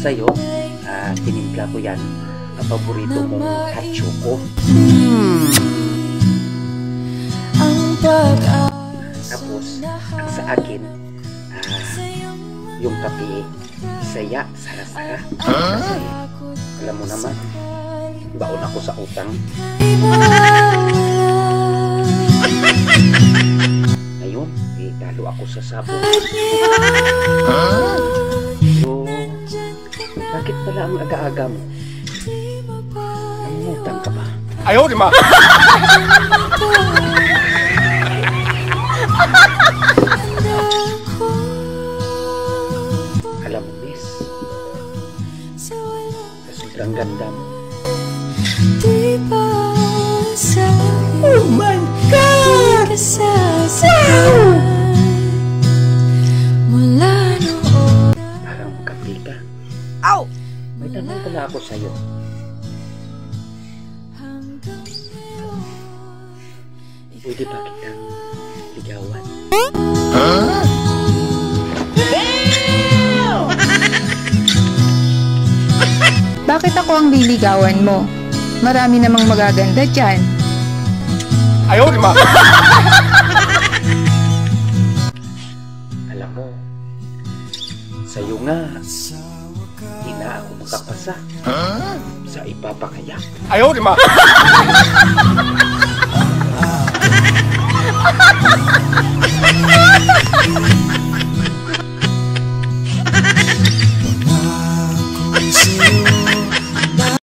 sa'yo, tinimpla ko yan. Ang paborito mong hot choco. Tapos, ang sa akin, yung kape, saya, sara-sara. Kasi, alam mo naman, baon ako sa utang. Ngayon, talo ako sa sabon. So, bakit pala ang aga-aga mo? Nangutang ka ba? Ayaw, di ma! Alam mo, miss, sa sobrang ganda mo. Oh my God! Parang kape ka. Ow! May tanong pala ako sa'yo. Pwede ba kitang ligawan? Bakit ako ang liligawan mo? Marami namang magaganda dyan. Ayaw, di ma! Alam mo, sa'yo nga, di na ako makapasa sa ipapakayak. Ayaw, di ma!